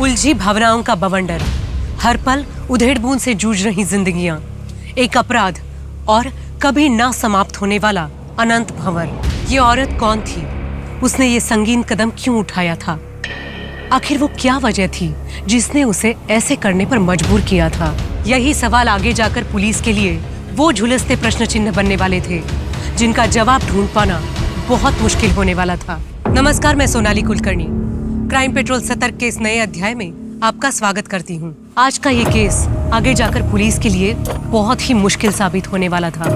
उलझी भावनाओं का बवंडर, हर पल उधेड़ बूंद से जूझ रही जिंदगियां, एक अपराध और कभी ना समाप्त होने वाला अनंत भंवर। ये औरत कौन थी? उसने ये संगीन कदम क्यों उठाया था? आखिर वो क्या वजह थी जिसने उसे ऐसे करने पर मजबूर किया था? यही सवाल आगे जाकर पुलिस के लिए वो झुलसते प्रश्न चिन्ह बनने वाले थे, जिनका जवाब ढूंढ पाना बहुत मुश्किल होने वाला था। नमस्कार, मैं सोनाली कुलकर्णी क्राइम पेट्रोल सतर्क के इस नए अध्याय में आपका स्वागत करती हूँ। आज का ये केस आगे जाकर पुलिस के लिए बहुत ही मुश्किल साबित होने वाला था।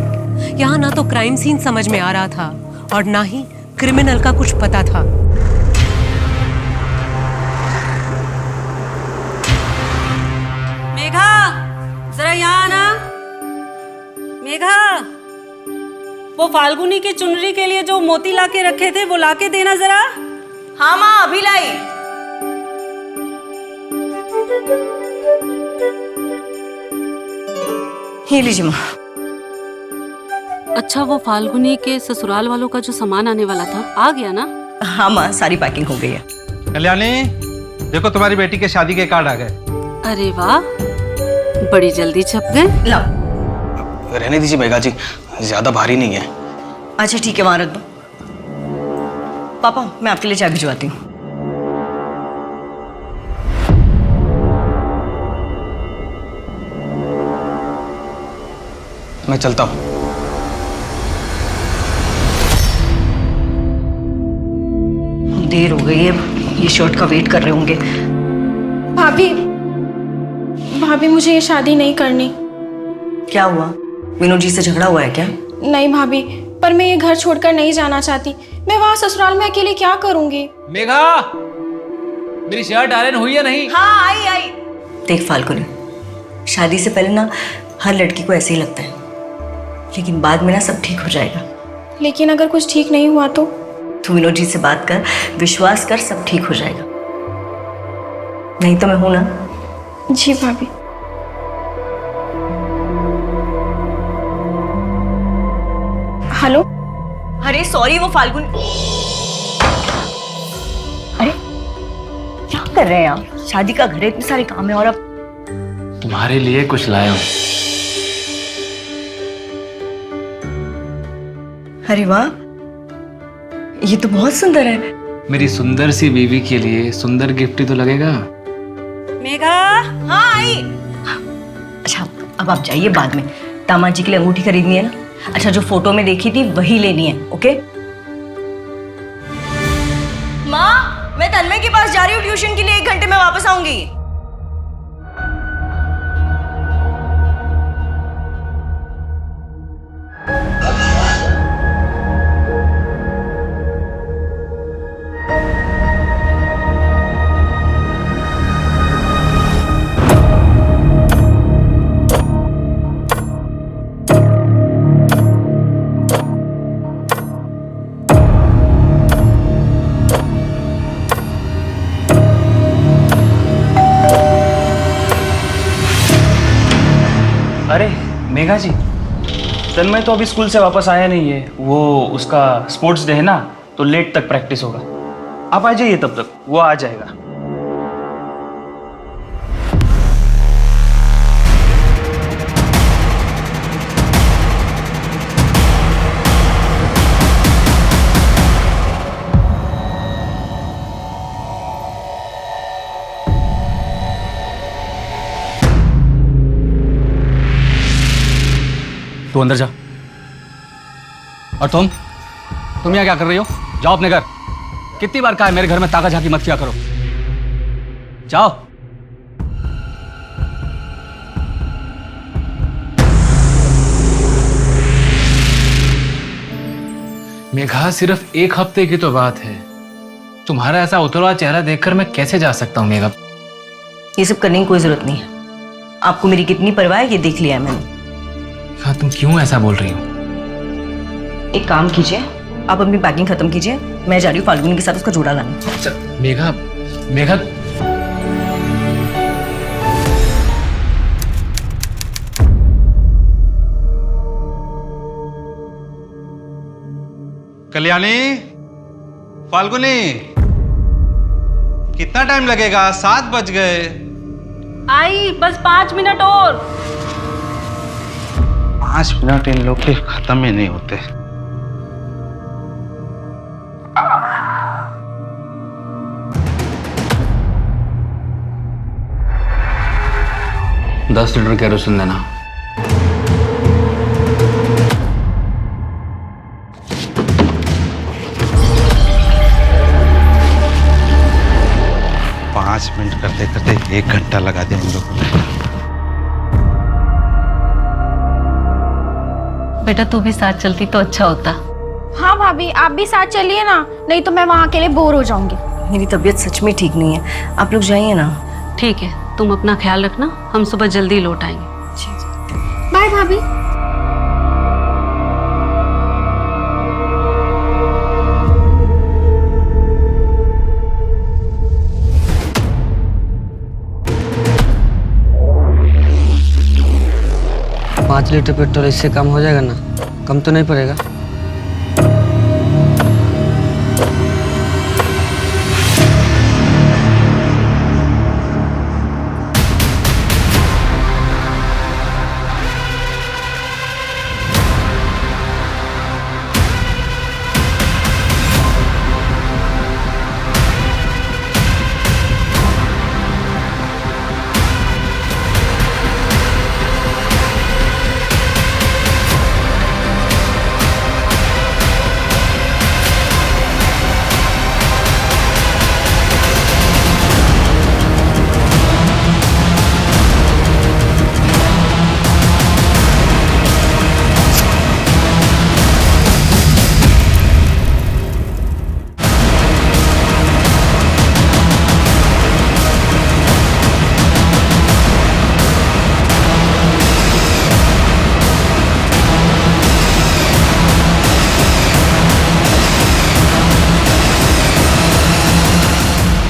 यहाँ ना तो क्राइम सीन समझ में आ रहा था और ना ही क्रिमिनल का कुछ पता था। मेघा, जरा यहाँ आना। मेघा, वो फाल्गुनी की चुनरी के लिए जो मोती लाके रखे थे वो लाके देना जरा। हाँ माँ, अभी लाई। ये लीजिए माँ। अच्छा, वो फाल्गुनी के ससुराल वालों का जो सामान आने वाला था आ गया ना? हाँ माँ, सारी पैकिंग हो गई है। कल्याणी, देखो तुम्हारी बेटी के शादी के कार्ड आ गए। अरे वाह, बड़ी जल्दी छप गए। लाओ। रहने दीजिए मेघा जी, ज्यादा भारी नहीं है। अच्छा ठीक है, वहां रख दो। पापा, मैं आपके लिए चाय भिजवाती हूँ। मैं चलता हूँ। देर हो गई है, ये शर्ट का वेट कर रहे होंगे। भाभी मुझे ये शादी नहीं करनी। क्या हुआ? मीनू जी से झगड़ा हुआ है क्या? नहीं भाभी, पर मैं ये घर छोड़कर नहीं जाना चाहती। मैं वहाँ ससुराल में अकेले क्या करूँगी? मेघा, मेरी शर्ट आयरन हुई है नहीं? हाँ, आई। देख फाल्गुनी, शादी से पहले ना हर लड़की को ऐसे ही लगता है, लेकिन बाद में ना सब ठीक हो जाएगा। लेकिन अगर कुछ ठीक नहीं हुआ तो? तू मीनू जी से बात कर, विश्वास कर, सब ठीक हो जाएगा। नहीं तो मैं हूं ना। जी भाभी। हेलो। अरे सॉरी, वो फाल्गुन। अरे क्या कर रहे हैं आप? शादी का घर है, इतने सारे काम है और अब। तुम्हारे लिए कुछ लाया हूं। अरे वाह, ये तो बहुत सुंदर है। मेरी सुंदर सी बीवी के लिए सुंदर गिफ्ट ही तो लगेगा। मेघा, हाँ आई। अच्छा अब आप जाइए, बाद में दामाद जी के लिए अंगूठी खरीदनी है ना। अच्छा, जो फोटो में देखी थी वही लेनी है, ओके? माँ, मैं तन्मय के पास जा रही हूँ ट्यूशन के लिए, 1 घंटे में वापस आऊंगी। अरे मेघा जी, तन्मय तो अभी स्कूल से वापस आया नहीं है। वो उसका स्पोर्ट्स डे है ना, तो लेट तक प्रैक्टिस होगा। आप आ जाइए, तब तक वो आ जाएगा। तू अंदर जा। और तुम यहाँ क्या कर रही हो? जाओ अपने घर। कितनी बार कहा है मेरे घर में ताका झाकी मत किया करो। जाओ। मेघा, सिर्फ 1 हफ्ते की तो बात है। तुम्हारा ऐसा उतरा चेहरा देखकर मैं कैसे जा सकता हूँ मेघा? ये सब करने की कोई जरूरत नहीं है। आपको मेरी कितनी परवाह है ये देख लिया है मैंने। हाँ, तुम क्यों ऐसा बोल रही हो? एक काम कीजिए, आप अपनी पैकिंग खत्म कीजिए, मैं जा रही हूँ फाल्गुनी के साथ उसका जोड़ा लाने। अच्छा, मेघा, मेघा। कल्याणी, फाल्गुनी, कितना टाइम लगेगा? 7 बज गए। आई बस 5 मिनट और। 5 मिनट इन लोग के खत्म ही नहीं होते। 10 लीटर केरोसिन देना। पाँच मिनट करते करते 1 घंटा लगा दिया इन लोगों ने। बेटा तू भी साथ चलती तो अच्छा होता। हाँ भाभी, आप भी साथ चलिए ना, नहीं तो मैं वहाँ अकेले बोर हो जाऊंगी। मेरी तबीयत सच में ठीक नहीं है, आप लोग जाइए ना। ठीक है, तुम अपना ख्याल रखना, हम सुबह जल्दी लौट आएंगे। बाय भाभी। पाँच लीटर पेट्रोल इससे कम हो जाएगा ना? कम तो नहीं पड़ेगा?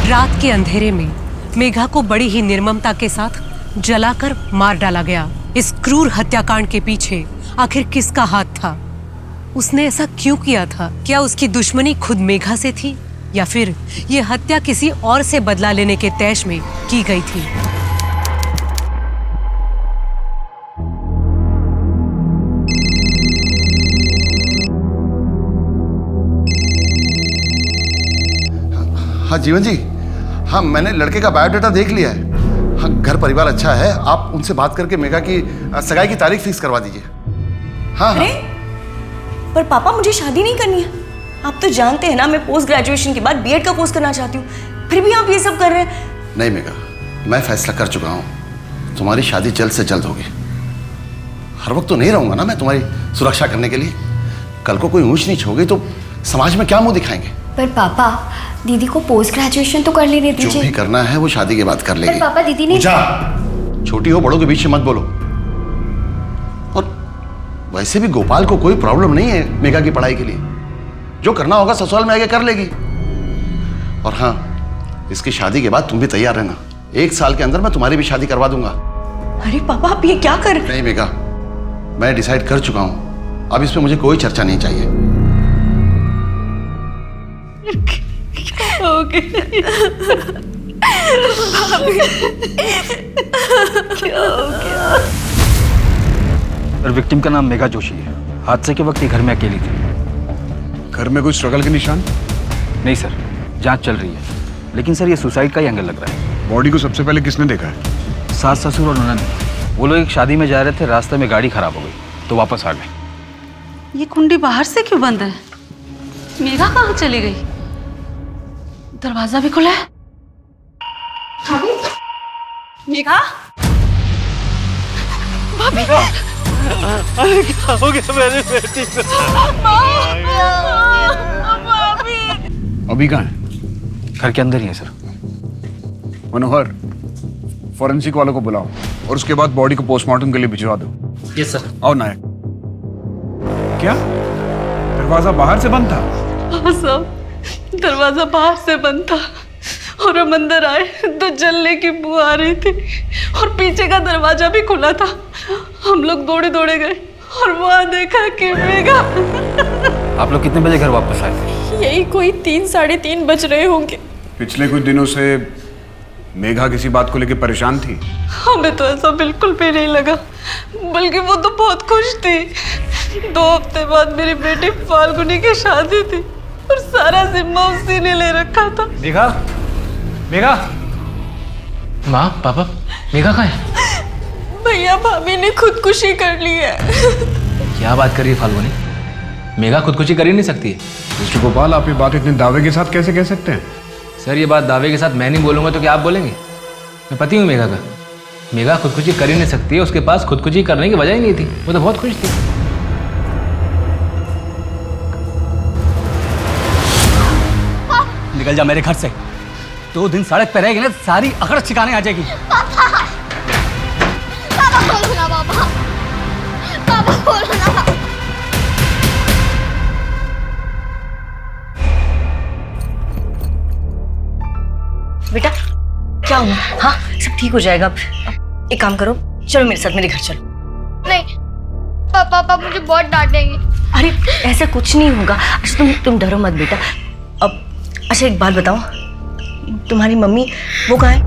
रात के अंधेरे में मेघा को बड़ी ही निर्ममता के साथ जलाकर मार डाला गया। इस क्रूर हत्याकांड के पीछे आखिर किसका हाथ था? उसने ऐसा क्यों किया था? क्या उसकी दुश्मनी खुद मेघा से थी या फिर ये हत्या किसी और से बदला लेने के तैश में की गई थी? हाँ जीवन जी, हाँ मैंने लड़के का बायोडाटा देख लिया है। हाँ घर परिवार अच्छा है, आप उनसे बात करके मेघा की सगाई की तारीख फिक्स करवा दीजिए। हाँ अरे पर पापा मुझे शादी नहीं करनी है। आप तो जानते हैं ना मैं पोस्ट ग्रेजुएशन के बाद बीएड का कोर्स करना चाहती हूँ, फिर भी आप ये सब कर रहे हैं। नहीं मेघा, मैं फैसला कर चुका हूँ, तुम्हारी शादी जल्द से जल्द होगी। हर वक्त तो नहीं रहूंगा ना मैं तुम्हारी सुरक्षा करने के लिए। कल को कोई ऊंच नीच हो गई तो समाज में क्या मुंह दिखाएंगे? पर पापा दीदी को पोस्ट ग्रेजुएशन तो कर लेने दीजिए। जो भी करना है वो शादी के बाद कर लेगी। पर पापा दीदी ने छोटी हो बड़ों के बीच में मत बोलो। और वैसे भी गोपाल को कोई प्रॉब्लम नहीं है मेघा की पढ़ाई के लिए। जो करना होगा ससुराल में आके कर लेगी। और हाँ, इसकी शादी के बाद तुम भी तैयार रहना। 1 साल के अंदर मैं तुम्हारी भी शादी करवा दूंगा। अरे पापा आप ये क्या कर? नहीं मेघा, मैं डिसाइड कर चुका हूं, अब इसमें मुझे कोई चर्चा नहीं चाहिए। सर विक्टिम का नाम मेघा जोशी है। हादसे के वक्त ये घर में अकेली थी। घर में कोई स्ट्रगल के निशान? नहीं सर, जांच चल रही है, लेकिन सर ये सुसाइड का ही एंगल लग रहा है। बॉडी को सबसे पहले किसने देखा है? सास ससुर और ननद। वो लोग एक शादी में जा रहे थे, रास्ते में गाड़ी खराब हो गई तो वापस आ गए। ये कुंडी बाहर से क्यों बंद है? मेघा कहाँ चली गई? दरवाजा भी खुला है। मेघा, भाभी, क्या हो गया मेरी बेटी को? अभी कहाँ है? घर के अंदर ही है सर। मनोहर, फॉरेंसिक वालों को बुलाओ और उसके बाद बॉडी को पोस्टमार्टम के लिए भिजवा दो। Yes sir. आओ नायक। क्या दरवाजा बाहर से बंद था? हाँ साहब, दरवाजा बाहर से बंद था और हम अंदर आए तो जलने की बू आ रही थी और पीछे का दरवाजा भी खुला था। हम लोग दौड़े दौड़े गए और वहाँ देखा कि मेघा। आप लोग कितने बजे घर वापस आए थे? यही कोई 3 साढ़े 3 बज रहे होंगे। पिछले कुछ दिनों से मेघा किसी बात को लेकर परेशान थी? हमें तो ऐसा बिल्कुल भी नहीं लगा, बल्कि वो तो बहुत खुश थी। 2 हफ्ते बाद मेरी बेटी फाल्गुनी की शादी थी और सारा जिम्मा उसी ने ले रखा था। मेघा, मेघा, माँ, पापा, मेघा कहाँ है? भैया भाभी ने खुदकुशी कर ली है। क्या बात कर रही है फाल्गुनी? मेघा खुदकुशी कर ही नहीं सकती है। मिस्टर गोपाल, आप ये बात इतने दावे के साथ कैसे कह सकते हैं? सर, ये बात दावे के साथ मैं नहीं बोलूंगा तो क्या आप बोलेंगे? मैं पति हूँ मेघा का। मेघा खुदकुशी कर ही नहीं सकती है, उसके पास खुदकुशी करने की वजह ही नहीं थी, वो तो बहुत खुश थी। निकल जा मेरे घर से। 2 दिन सड़क पे रहेगी ना, सारी अकड़ ठिकाने आ जाएगी। बेटा क्या हुआ? हाँ, सब ठीक हो जाएगा। अब एक काम करो, चलो मेरे साथ मेरे घर चलो। नहीं पापा मुझे बहुत डांटेंगे। अरे ऐसा कुछ नहीं होगा। अच्छा तुम डरो मत बेटा। अब अच्छा एक बात बताओ, तुम्हारी मम्मी वो कहाँ है?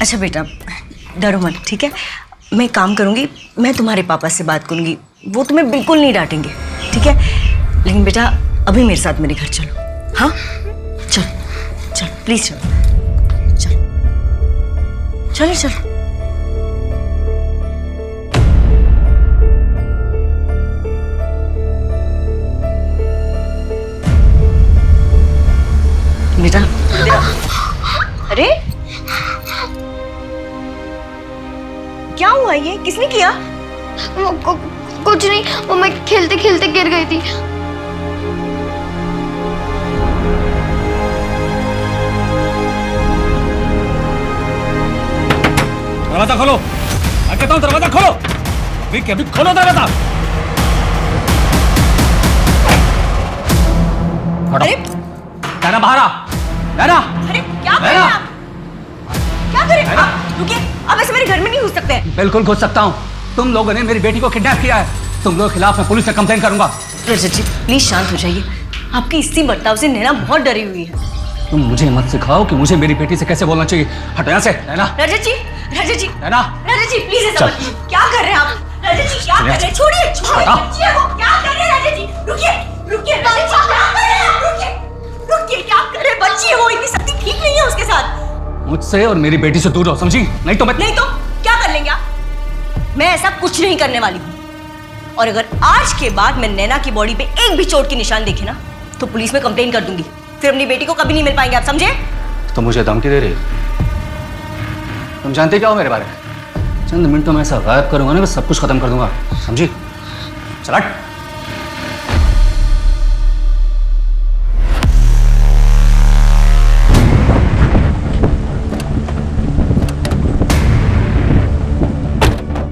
अच्छा बेटा डरो मत, ठीक है? मैं एक काम करूँगी, मैं तुम्हारे पापा से बात करूँगी, वो तुम्हें बिल्कुल नहीं डांटेंगे, ठीक है? लेकिन बेटा अभी मेरे साथ मेरे घर चलो। हाँ चलो चलो प्लीज चलो चलो चलो चलो। बेटा अरे क्या हुआ? ये किसने किया? कुछ नहीं, वो मैं खेलते खेलते गिर गई थी। दरवाजा खोलो, मैं कहता हूँ दरवाजा खोलो, अभी के अभी खोलो दरवाजा। अरे नैना बाहर आ, नैना। अरे क्या कर रहे हैं आप? क्या कर रहे हैं आप? रुकिए, आप ऐसे मेरे घर में नहीं घुस सकते। बिल्कुल घुस सकता हूँ। तुम लोगों ने मेरी बेटी को किडनैप किया है, तुम लोगों के खिलाफ मैं पुलिस से कंप्लेन करूंगा। रजत जी प्लीज शांत हो जाइए। आपकी इसी बर्ताव से नैना बहुत डरी हुई है। तुम मुझे मत सिखाओ कि मुझे मेरी बेटी से कैसे बोलना चाहिए। हटो यहाँ से नैना। रजत जी नैना, रजत जी प्लीज ऐसा मत कीजिए। क्या कर रहे हैं आप? रजत जी क्या कर रहे हैं? छोड़िए छोड़िए बच्ची को। क्या कर रहे हैं रजत जी? रुकिए रुकिए रजत जी, क्या कर रहे हैं आप? रुकिए रुकिए, क्या कर रहे हैं? बच्ची है वो, इतनी सख्ती ठीक नहीं है उसके साथ। मुझसे और मेरी बेटी से दूर रहो, समझी? नहीं तो मैं नहीं तो क्या कर लेंगे आप? मैं ऐसा कुछ नहीं करने वाली हूँ, और अगर आज के बाद मैं नैना की बॉडी पे एक भी चोट की निशान देखे ना तो पुलिस में कंप्लेन कर दूंगी। फिर अपनी बेटी को कभी नहीं मिल पाएंगे आप, समझे? तो मुझे धमकी दे रही हो? तुम जानते क्या हो मेरे बारे में? चंद मिनटों में ऐसा गायब करूंगा ना, मैं सब कुछ खत्म कर दूंगा, समझी? चल हट।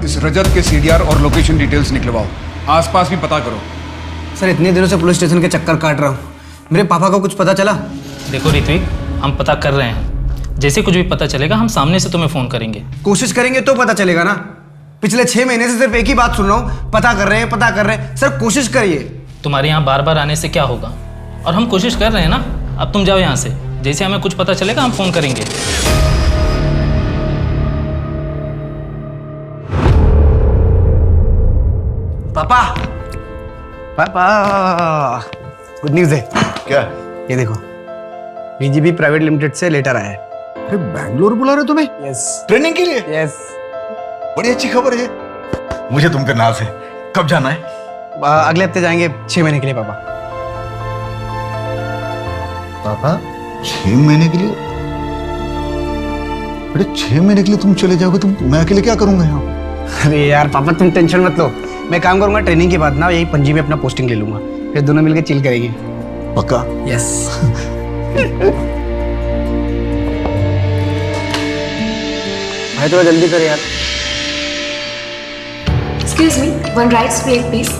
इस रजत के सीडीआर और लोकेशन डिटेल्स निकलवाओ, आसपास भी पता करो। सर इतने दिनों से पुलिस स्टेशन के चक्कर काट रहा हूँ, मेरे पापा को कुछ पता चला? देखो ऋत्विक, हम पता कर रहे हैं, जैसे कुछ भी पता चलेगा हम सामने से तुम्हें फोन करेंगे। कोशिश करेंगे तो पता चलेगा ना। पिछले 6 महीने से सिर्फ एक ही बात सुन रहा हूँ, पता कर रहे हैं पता कर रहे हैं। सर कोशिश करिए। तुम्हारे यहाँ बार बार आने से क्या होगा, और हम कोशिश कर रहे हैं ना। अब तुम जाओ यहाँ से, जैसे हमें कुछ पता चलेगा हम फोन करेंगे। पापा पापा गुड न्यूज है। क्या? ये देखो, बीजीबी प्राइवेट लिमिटेड से लेटर आया है। अरे बैंगलोर बुला रहे तुम्हें? यस। ट्रेनिंग के लिए? यस। बड़ी अच्छी खबर है, मुझे तुम पे नाज है। कब जाना है? अगले हफ्ते जाएंगे 6 महीने के लिए पापा। पापा 6 महीने के लिए? अरे 6 महीने के लिए तुम चले जाओगे? तुम, मैं अकेले क्या करूंगा यहाँ? अरे यार पापा तुम टेंशन मत लो, मैं काम करूंगा, ट्रेनिंग के बाद ना यही पणजी में अपना पोस्टिंग ले लूंगा, फिर दोनों मिलकर चिल करेंगे। पक्का? यस। भाई थोड़ा जल्दी कर यार। Excuse me, one rice plate please.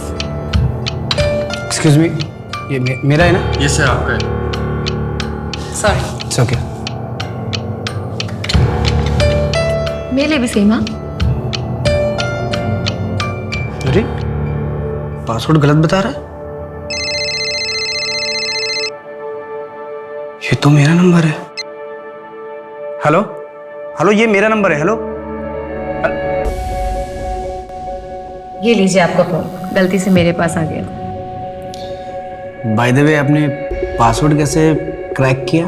Excuse me, ये मेरा है ना? ये सर आपका है। Sorry. It's okay. मेरे लिए भी सेम। हाँ अरे पासवर्ड गलत बता रहा है। तो मेरा नंबर है। हेलो हेलो, ये मेरा नंबर है। हेलो, ये लीजिए आपका फोन, गलती से मेरे पास आ गया। बाय द वे, आपने पासवर्ड कैसे क्रैक किया?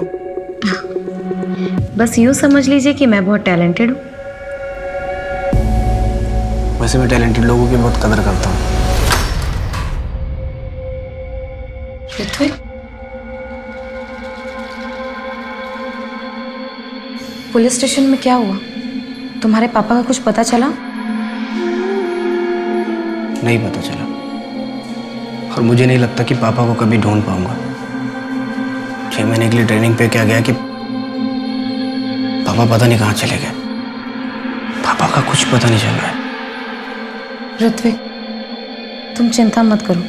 बस यूँ समझ लीजिए कि मैं बहुत टैलेंटेड हूँ। वैसे मैं टैलेंटेड लोगों की बहुत कदर करता हूँ। ऋत्विक, पुलिस स्टेशन में क्या हुआ? तुम्हारे पापा का कुछ पता चला? नहीं पता चला, और मुझे नहीं लगता कि पापा को कभी ढूंढ पाऊंगा। 6 महीने के लिए ट्रेनिंग पे क्या गया कि पापा पता नहीं कहाँ चले गए। पापा का कुछ पता नहीं चल रहा है। ऋत्विक, तुम चिंता मत करो,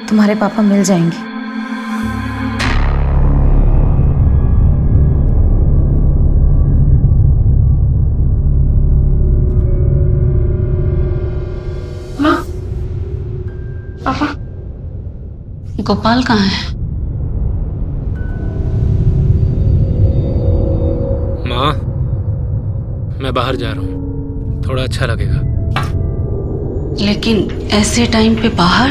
तुम्हारे पापा मिल जाएंगे। माँ, पापा, गोपाल कहाँ है? माँ, मैं बाहर जा रहा हूँ, थोड़ा अच्छा लगेगा। लेकिन ऐसे टाइम पे बाहर?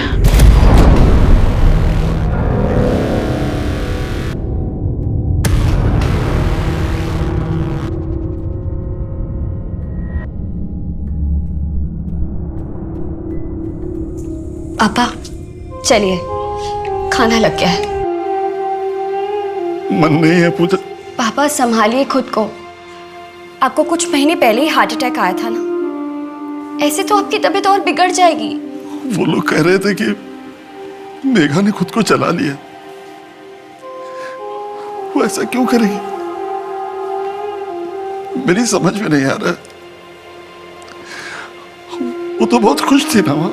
पापा चलिए, खाना लग गया है। मन नहीं है पूजा। पापा संभालिए खुद को, आपको कुछ महीने पहले ही हार्ट अटैक आया था ना, ऐसे तो आपकी तबीयत और बिगड़ जाएगी। वो लोग कह रहे थे कि मेघा ने खुद को चला लिया। वो ऐसा क्यों करेगी? मेरी समझ में नहीं आ रहा। वो तो बहुत खुश थी ना माँ,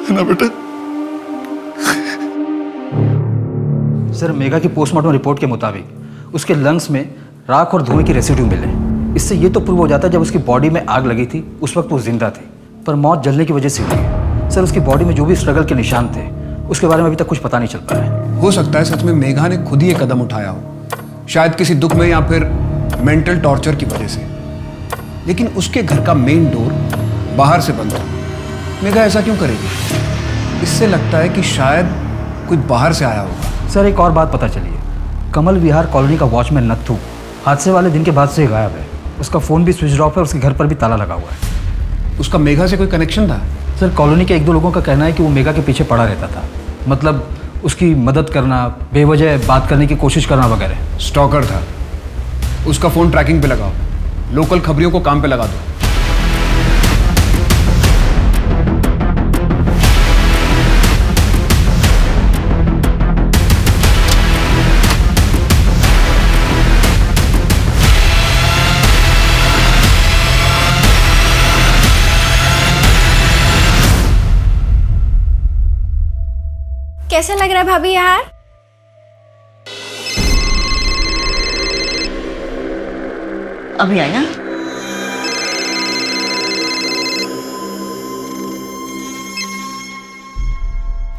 है ना बेटा? सर, मेघा की पोस्टमार्टम रिपोर्ट के मुताबिक उसके लंग्स में राख और धुएं की रेसिड्यू मिले। इससे ये तो प्रूव हो जाता है जब उसकी बॉडी में आग लगी थी उस वक्त वो जिंदा थी, पर मौत जलने की वजह से हुई है। सर, उसकी बॉडी में जो भी स्ट्रगल के निशान थे उसके बारे में अभी तक कुछ पता नहीं चल पाया है। हो सकता है सच में मेघा ने खुद ही ये कदम उठाया हो, शायद किसी दुख में या फिर मेंटल टॉर्चर की वजह से। लेकिन उसके घर का मेन डोर बाहर से बंद था। मेघा ऐसा क्यों करेगी? इससे लगता है कि शायद कोई बाहर से आया होगा। सर, एक और बात पता चली है। कमल विहार कॉलोनी का वॉचमैन नत्थू हादसे वाले दिन के बाद से गायब है। उसका फ़ोन भी स्विच ऑफ है, उसके घर पर भी ताला लगा हुआ है। उसका मेघा से कोई कनेक्शन था? सर, कॉलोनी के 1-2 लोगों का कहना है कि वो मेघा के पीछे पड़ा रहता था, मतलब उसकी मदद करना, बेवजह बात करने की कोशिश करना वगैरह। स्टॉकर था। उसका फ़ोन ट्रैकिंग पे लगाओ, लोकल खबरियों को काम पे लगा दो। कैसा लग रहा है भाभी यार? अभी आया।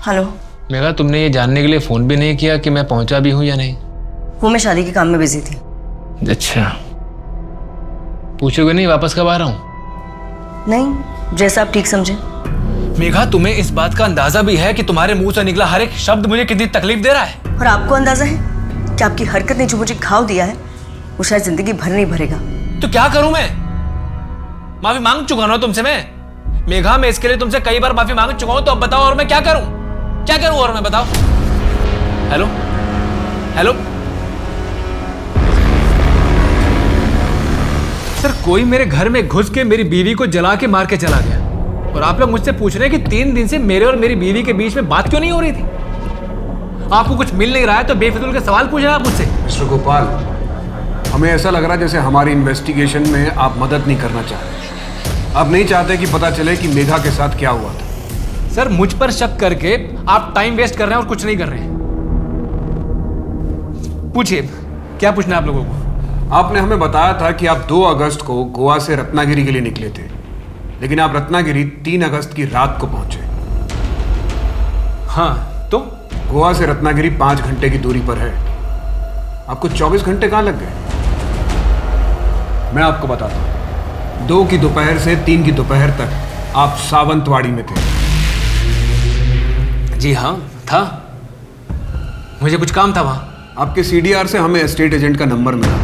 हेलो। मेघा, तुमने ये जानने के लिए फ़ोन भी नहीं किया कि मैं पहुंचा भी हूं या नहीं? वो मैं शादी के काम में बिजी थी। अच्छा, पूछोगे नहीं वापस कब आ रहा हूं? नहीं, जैसा आप ठीक समझे। मेघा, तुम्हें इस बात का अंदाजा भी है कि तुम्हारे मुंह से निकला हर एक शब्द मुझे कितनी तकलीफ दे रहा है? और आपको अंदाजा है कि आपकी हरकत ने जो मुझे घाव दिया है वो शायद जिंदगी भर नहीं भरेगा। तो क्या करूं मैं? माफी मांग चुका ना तुमसे मैं। मेघा, मैं इसके लिए तुमसे कई बार माफी मांग चुका हूं, तो अब बताओ और मैं क्या करूं? क्या करूं और मैं, बताओ। हेलो हेलो सर, कोई मेरे घर में घुस के मेरी बीवी को जला के मार के चला गया, और आप लोग मुझसे पूछ रहे हैं कि 3 दिन से मेरे और मेरी बीवी के बीच में बात क्यों नहीं हो रही थी? आपको कुछ मिल नहीं रहा है तो बेफिजूल के सवाल पूछ रहे हैं आप मुझसे। मिस्टर गोपाल, हमें ऐसा लग रहा है जैसे हमारी इन्वेस्टिगेशन में आप मदद नहीं करना चाह रहे। आप नहीं चाहते कि पता चले कि मेघा के साथ क्या हुआ था। सर, मुझ पर शक करके आप टाइम वेस्ट कर रहे हैं और कुछ नहीं कर रहे हैं। पूछिए, क्या पूछना है आप लोगों को? आपने हमें बताया था कि आप 2 अगस्त को गोवा से रत्नागिरी के लिए निकले थे, लेकिन आप रत्नागिरी 3 अगस्त की रात को पहुंचे। हाँ, तो गोवा से रत्नागिरी 5 घंटे की दूरी पर है। आपको 24 घंटे कहाँ लग गए? मैं आपको बताता हूँ, 2 की दोपहर से 3 की दोपहर तक आप सावंतवाड़ी में थे। जी हाँ, था। मुझे कुछ काम था वहाँ। आपके सीडीआर से हमें एस्टेट एजेंट का नंबर मिला।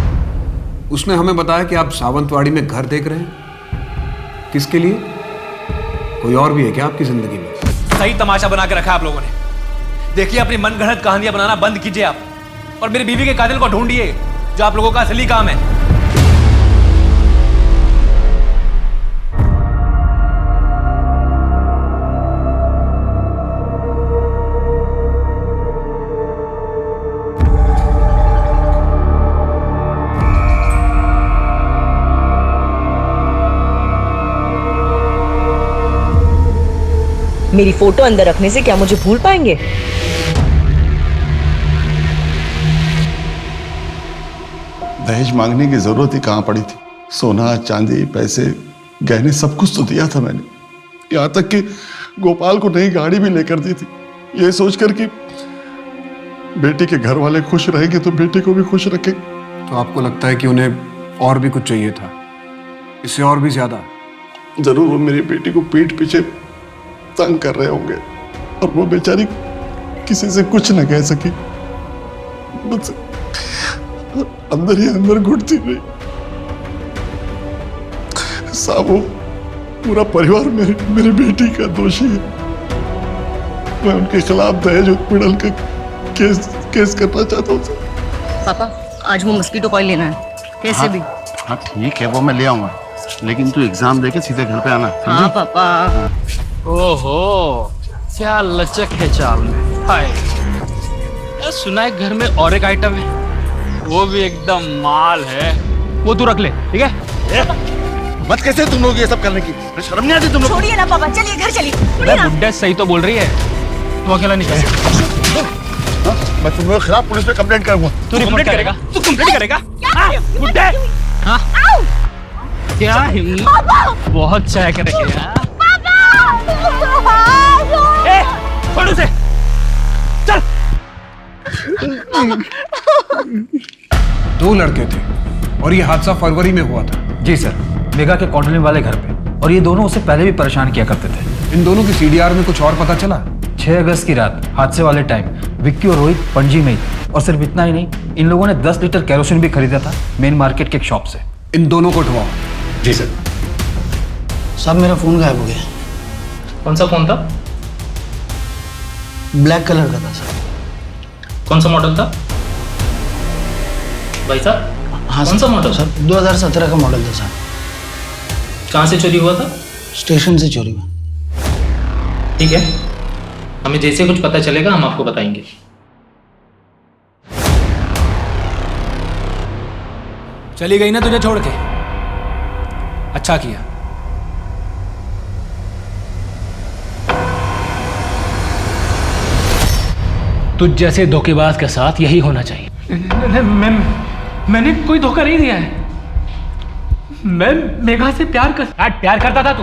उसने हमें बताया कि आप सावंतवाड़ी में घर देख रहे हैं। किसके लिए? कोई और भी है क्या आपकी जिंदगी में? सही तमाशा बना के रखा आप लोगों ने। देखिए, अपनी मनगढ़ंत कहानियां बनाना बंद कीजिए आप, और मेरी बीवी के कातिल को ढूंढिए, जो आप लोगों का असली काम है। मेरी फोटो अंदर रखने से क्या मुझे भूल पाएंगे? दहेज मांगने की जरूरत ही कहां पड़ी थी? सोना, चांदी, पैसे, गहने सब कुछ तो दिया था मैंने। यहां तक कि गोपाल को नई गाड़ी भी लेकर दी थी, ये सोचकर कि बेटी के घर वाले खुश रहेंगे तो बेटे को भी खुश रखेंगे। तो आपको लगता है कि उन्हें और भी कुछ चाहिए था, इससे और भी ज्यादा? जरूर वो मेरी बेटी को पीठ पीछे तंग कर रहे होंगे, और वो बेचारी किसी से कुछ न कह सकी, बस अंदर ही अंदर घुटती रही। साबो, पूरा परिवार मेरी बेटी का दोषी है। मैं उनके खिलाफ दहेज उत्पीड़न का केस करना चाहता हूँ। पापा, आज वो मस्कीटो कॉइल लेना है, कैसे भी। हाँ ठीक है, वो मैं ले आऊंगा, लेकिन तू एग्जाम देके सीधे घर पे आना। हाँ पापा। ओहो, क्या लचक है चाल में। हाय, सुना है घर में और एक आइटम है, वो भी एकदम माल है। वो तू रख ले, ठीक है? मत कैसे तुम लोग ये सब करने की, शर्म नहीं आती तुम लोग? छोड़िए ना पापा, चलिए घर चलिए। बुड्ढे सही तो बोल रही है, तू अकेला नहीं कर सकता। मैं तुम लोगों के खिलाफ पुलिस में कंप्लेंट करूंगा। तू कंप्लेंट करेगा? तू कंप्लेंट करेगा? बुड्ढे, क्या हिम्मत, बहुत चाय करेंगे यार। छोड़ उसे, चल। 2 लड़के थे और ये हादसा फरवरी में हुआ था। जी सर, मेगा के कॉलोनी वाले घर पे, और ये दोनों उसे पहले भी परेशान किया करते थे। इन दोनों की सीडीआर में कुछ और पता चला? 6 अगस्त की रात हादसे वाले टाइम विक्की और रोहित पणजी में ही थे, और सिर्फ इतना ही नहीं, इन लोगों ने 10 लीटर केरोसिन भी खरीदा था मेन मार्केट के एक शॉप से। इन दोनों को उठवाओ। जी सर। साहब, मेरा फोन गायब हो गया। कौन सा फोन था? ब्लैक कलर का था सर। कौन सा मॉडल था भाई साहब? हाँ कौन सा मॉडल? सर 2017 का मॉडल था सर। कहाँ से चोरी हुआ था? स्टेशन से चोरी हुआ। ठीक है, हमें जैसे कुछ पता चलेगा हम आपको बताएंगे। चली गई ना तुझे छोड़ के? अच्छा किया। तुझ जैसे धोखेबाज के साथ यही होना चाहिए। मैंने कोई धोखा नहीं दिया है। मैं मेघा से प्यार करता था तू?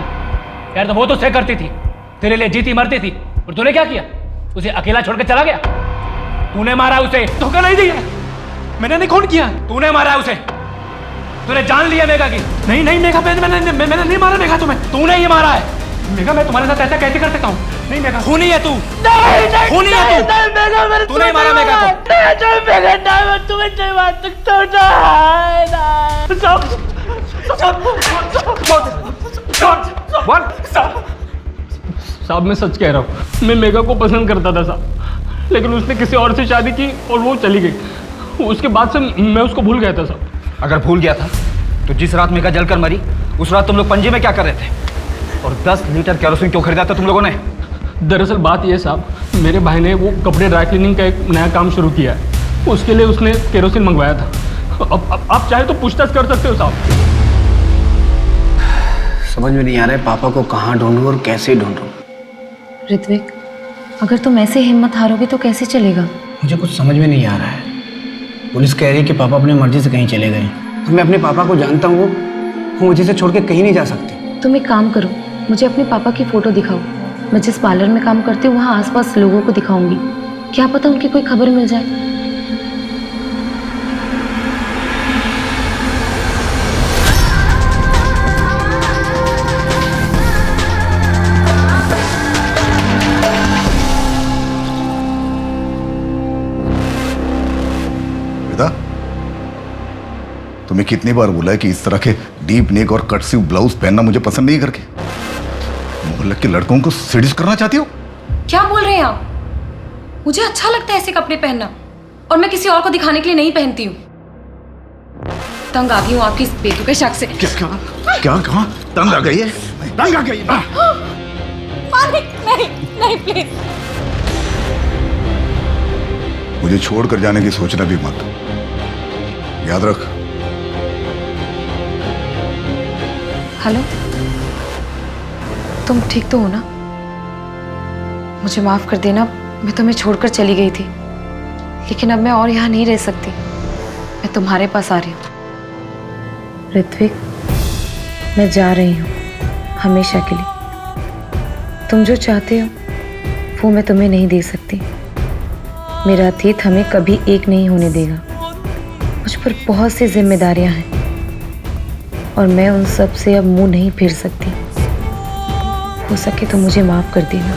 प्यार तो वो तो से करती थी, तेरे लिए जीती मरती थी, और तूने क्या किया? उसे अकेला छोड़ के चला गया। तूने मारा उसे। धोखा नहीं दिया, मैंने नहीं खून किया। तूने मारा उसे, तूने जान लिया मेघा की। नहीं मेघा, मैंने नहीं मारा मेघा तुम्हें। तूने ही मारा है। मेघा, मैं तुम्हारे साथ ऐसा कैसे कर सकता हूँ? नहीं मेघा, खूनी है तू। खूनी है तू। तूने मारा मेघा को। मैं तुम्हें नहीं मार सकता। साहब, मैं सच कह रहा हूँ, मैं मेघा को पसंद करता था साहब, लेकिन उसने किसी और से शादी की और वो चली गई। उसके बाद से मैं उसको भूल गया था साहब। अगर भूल गया था तो जिस रात मेघा जलकर मरी उस रात तुम लोग पणजी में क्या कर रहे थे? और 10 लीटर केरोसिन क्यों खरीदा था तुम लोगों ने? दरअसल बात यह साहब, मेरे भाई ने वो कपड़े ड्राई क्लीनिंग का एक नया काम शुरू किया है, उसके लिए उसने केरोसिन मंगवाया था। अब आप चाहे तो पूछताछ कर सकते हो साहब। समझ में नहीं आ रहा है पापा को कहाँ ढूंढूं और कैसे ढूंढूं। ऋत्विक, अगर तुम ऐसे हिम्मत हारोगे तो कैसे चलेगा? मुझे कुछ समझ में नहीं आ रहा है। पुलिस कह रही है कि पापा अपनी मर्जी से कहीं चले गए, और मैं अपने पापा को जानता हूँ, वो मुझे से छोड़ के कहीं नहीं जा सकते। तुम एक काम करो, मुझे अपने पापा की फ़ोटो दिखाओ। मैं जिस पार्लर में काम करती हूँ वहाँ आसपास लोगों को दिखाऊंगी, क्या पता उनकी कोई खबर मिल जाए। तुम्हें कितनी बार बोला है कि इस तरह के डीप नेक और कट स्लीव ब्लाउज पहनना मुझे पसंद नहीं करके। मोहल्ले के लड़कों को सीडीज करना चाहती हो? क्या बोल रहे हैं आप? मुझे अच्छा लगता है ऐसे कपड़े पहनना, और मैं किसी और को दिखाने के लिए नहीं पहनती हूँ। तंग आ गई हूँ आपकी इस बेतुके शक से। क्या कहा? तंग आ गई है? तंग आ गई है? नहीं प्लीज। मुझे छोड़कर जाने की सोचना भी मत, याद रख। हेलो, तुम ठीक तो हो ना? मुझे माफ कर देना, मैं तुम्हें छोड़कर चली गई थी, लेकिन अब मैं और यहाँ नहीं रह सकती। मैं तुम्हारे पास आ रही हूँ। ऋत्विक, मैं जा रही हूँ हमेशा के लिए। तुम जो चाहते हो वो मैं तुम्हें नहीं दे सकती। मेरा अतीत हमें कभी एक नहीं होने देगा। मुझ पर बहुत सी जिम्मेदारियां हैं और मैं उन सब से अब मुंह नहीं फेर सकती। हो सके तो मुझे माफ कर देना।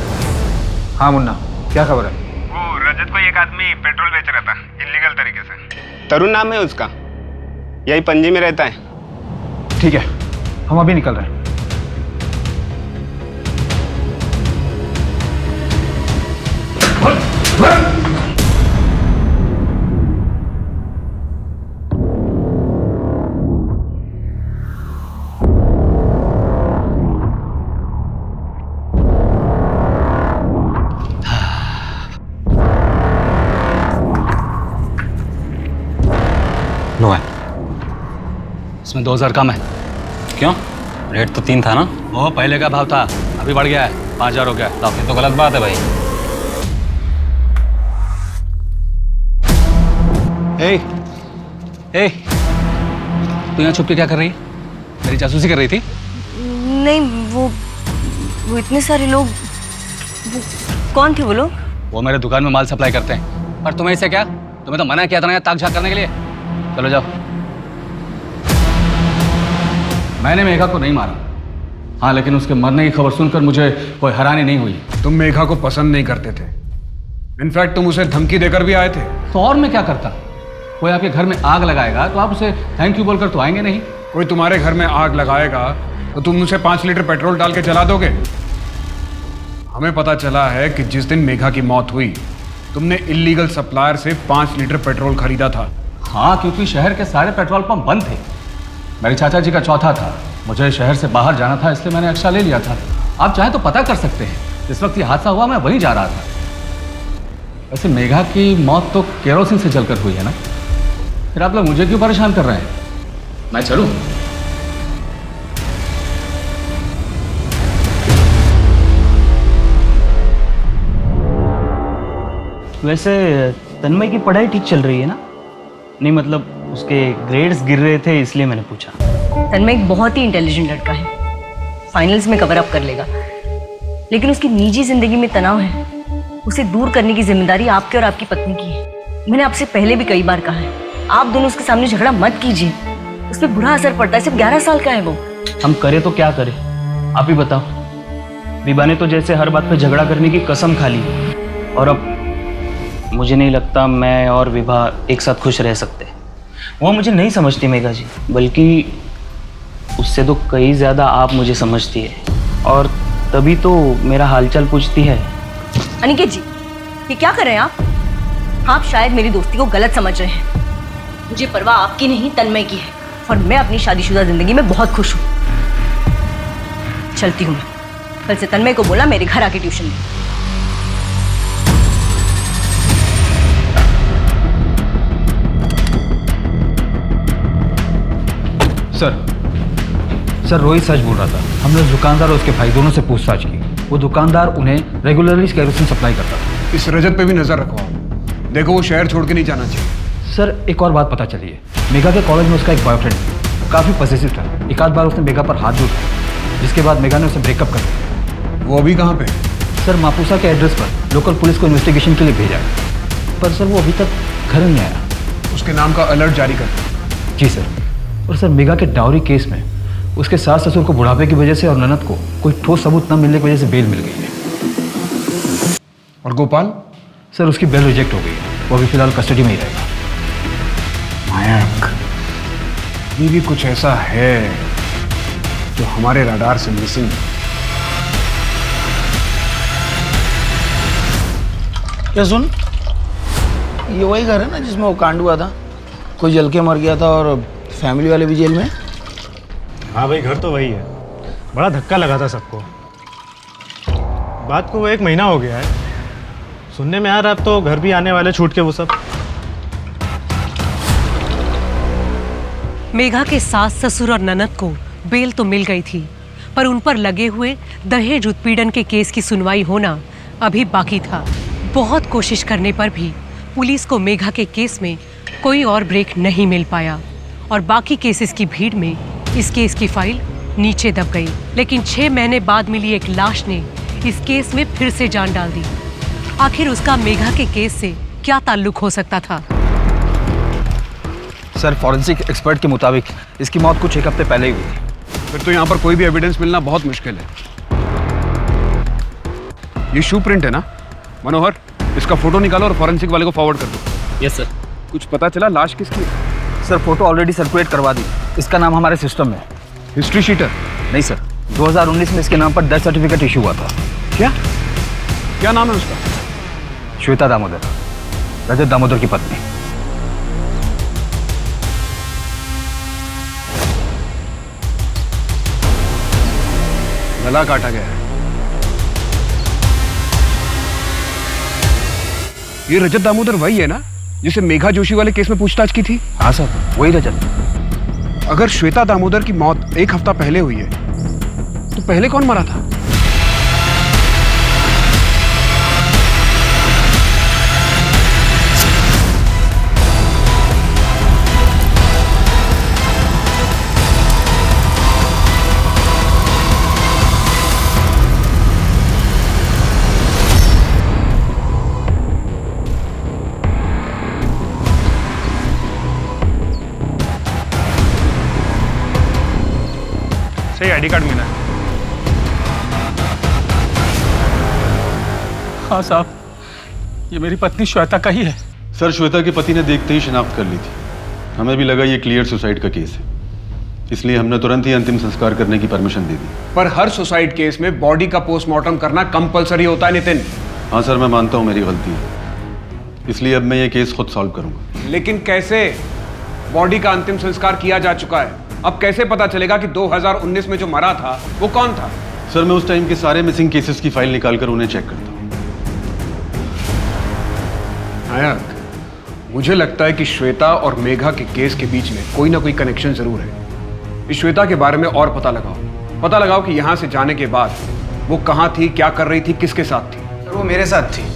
हाँ मुन्ना, क्या खबर है? वो रजत को एक आदमी पेट्रोल बेच रहा था इलीगल तरीके से। तरुण नाम है उसका, यही पणजी में रहता है। ठीक है, हम अभी निकल रहे हैं। नो है, इसमें 2000 कम है। क्यों? रेट तो 3 था ना? वो पहले का भाव था, अभी बढ़ गया है, 5000 हो गया। ये तो गलत बात है भाई। ए, तू यहाँ छुप के क्या कर रही है? मेरी जासूसी कर रही थी? नहीं, वो इतने सारे लोग, वो कौन थे वो लोग? वो मेरे दुकान में माल सप्लाई करते हैं। पर तुम्हें इससे क्या? तुम्हें तो मना किया था ना ताक झाक करने के लिए। चलो जाओ। मैंने मेघा को नहीं मारा, हाँ, लेकिन उसके मरने की खबर सुनकर मुझे कोई हैरानी नहीं हुई। तुम मेघा को पसंद नहीं करते थे, इनफैक्ट तुम उसे धमकी देकर भी आए थे। तो और मैं क्या करता? कोई आपके घर में आग लगाएगा तो आप उसे थैंक यू बोलकर तो आएंगे नहीं। कोई तुम्हारे घर में आग लगाएगा तो तुम उसे 5 लीटर पेट्रोल डाल के जला दोगे। हमें पता चला है कि जिस दिन मेघा की मौत हुई तुमने इलीगल सप्लायर से 5 लीटर पेट्रोल खरीदा था। हाँ, क्योंकि शहर के सारे पेट्रोल पंप बंद थे। मेरे चाचा जी का चौथा था, मुझे शहर से बाहर जाना था, इसलिए मैंने एक्स्ट्रा ले लिया था। आप चाहे तो पता कर सकते हैं, इस वक्त ये हादसा हुआ मैं वहीं जा रहा था। वैसे मेघा की मौत तो केरोसिन से जलकर हुई है ना, फिर आप लोग मुझे क्यों परेशान कर रहे हैं? मैं चलूं? वैसे तन्मय की पढ़ाई ठीक चल रही है ना? नहीं, मतलब उसके ग्रेड्स गिर रहे थे इसलिए मैंने पूछा। तन्मय एक बहुत ही इंटेलिजेंट लड़का है, फाइनल्स में कवर अप कर लेगा, लेकिन उसकी निजी जिंदगी में तनाव है। उसे दूर करने की जिम्मेदारी आपके और आपकी पत्नी की है। मैंने आपसे पहले भी कई बार कहा है, आप दोनों उसके सामने झगड़ा मत कीजिए, उस पर बुरा असर पड़ता है। सिर्फ 11 साल का है वो। हम करें तो क्या करें, आप ही बताओ। विभा ने तो जैसे हर बात पे झगड़ा करने की कसम खा ली, और अब मुझे नहीं लगता मैं और विभा एक साथ खुश रह सकते। वो मुझे नहीं समझती मेघा जी, बल्कि उससे तो कई ज़्यादा आप मुझे समझती है, और तभी तो मेरा हालचाल पूछती है। अनिकेत जी, ये क्या कर रहे हैं आप शायद मेरी दोस्ती को गलत समझ रहे हैं। मुझे परवाह आपकी नहीं, तन्मय की है, और मैं अपनी शादीशुदा जिंदगी में बहुत खुश हूँ। चलती हूँ मैं। कल से तन्मय को बोला मेरे घर आके ट्यूशन दे। सर रोहित सच बोल रहा था। हमने उस दुकानदार और उसके भाई दोनों से पूछताछ की। वो दुकानदार उन्हें रेगुलरली केरोसिन सप्लाई करता था। इस रजत पे भी नजर रखो आप। देखो, वो शहर छोड़ के नहीं जाना चाहिए। सर एक और बात पता चली है, मेघा के कॉलेज में उसका एक बॉयफ्रेंड था, काफ़ी पॉसेसिव था। एक आध बार उसने मेघा पर हाथ भी उठाया, जिसके बाद मेघा ने उसे ब्रेकअप कर दिया। वो अभी कहाँ पे? सर मापुसा के एड्रेस पर लोकल पुलिस को इन्वेस्टिगेशन के लिए भेजा है, पर सर वो अभी तक घर नहीं आया। उसके नाम का अलर्ट जारी कर। जी सर। और सर मेघा के डाउरी केस में उसके सास ससुर को बुढ़ापे की वजह से और ननद को कोई ठोस सबूत न मिलने की वजह से बेल मिल गई है। और गोपाल? सर उसकी बेल रिजेक्ट हो गई है, वो अभी फिलहाल कस्टडी में ही रहेगा। मायक, ये भी कुछ ऐसा है जो हमारे रडार से मिसिंग है। क्या सुन, ये वही घर है ना जिसमें वो कांड हुआ था, कोई जल के मर गया था और फैमिली वाले भी जेल में? हाँ भाई, घर तो वही है। बड़ा धक्का लगा था सबको। बात को वो 1 महीना हो गया है। सुनने में आ रहा अब तो घर भी आने वाले छूट के वो सब। मेघा के सास, ससुर और ननद को बेल तो मिल गई थी, पर उन पर लगे हुए दहेज उत्पीड़न के केस की सुनवाई होना अभी बाकी था। बहुत कोशिश करने पर भी पुलिस को मेघा के केस में कोई और ब्रेक नहीं मिल पाया और बाकी केसेस की भीड़ में इस केस की फाइल नीचे दब गई। लेकिन 6 महीने बाद मिली एक लाश ने इस केस में फिर से जान डाल दी। आखिर उसका मेघा के केस से क्या ताल्लुक हो सकता था? सर, फॉरेंसिक एक्सपर्ट के मुताबिक इसकी मौत कुछ 1 हफ्ते पहले ही हुई थी। फिर तो यहाँ पर कोई भी एविडेंस मिलना बहुत मुश्किल है। ये शू प्रिंट है ना? मनोहर, इसका फोटो निकालो और फॉरेंसिक वाले को फॉरवर्ड कर दो। Yes sir. कुछ पता चला लाश किसकी है? सर, फोटो ऑलरेडी सर्कुलेट करवा दी। इसका नाम हमारे सिस्टम में है। History sheeter? नहीं सर, 2019 में इसके नाम पर डेथ सर्टिफिकेट इशू हुआ था। क्या नाम है उसका? श्वेता दामोदर, रजत दामोदर की पत्नी। गला काटा गया है। ये रजत दामोदर वही है ना जिसे मेघा जोशी वाले केस में पूछताछ की थी? हाँ सर, वही रजत। अगर श्वेता दामोदर की मौत 1 हफ्ता पहले हुई है तो पहले कौन मरा था? सही आईडी कार्ड मिला है। हाँ साहब, ये मेरी पत्नी श्वेता का ही है। सर, श्वेता के पति ने देखते ही शिनाख्त कर ली थी। हमें भी लगा ये क्लियर सुसाइड का केस है, इसलिए हमने तुरंत ही अंतिम संस्कार करने की परमिशन दे दी। पर हर सुसाइड केस में बॉडी का पोस्टमार्टम करना कंपलसरी होता है नितिन। हाँ सर, मैं मानता हूँ मेरी गलती है, इसलिए अब मैं ये केस खुद सॉल्व करूंगा। लेकिन कैसे? बॉडी का अंतिम संस्कार किया जा चुका है, अब कैसे पता चलेगा कि 2019 में जो मरा था वो कौन था? सर, मैं उस टाइम के सारे मिसिंग केसेस की फाइल निकालकर उन्हें चेक करता हूँ। नायक, मुझे लगता है कि श्वेता और मेघा के केस के बीच में कोई ना कोई कनेक्शन जरूर है। इस श्वेता के बारे में और पता लगाओ कि यहां से जाने के बाद वो कहां थी, क्या कर रही थी, किसके साथ थी। सर, वो मेरे साथ थी।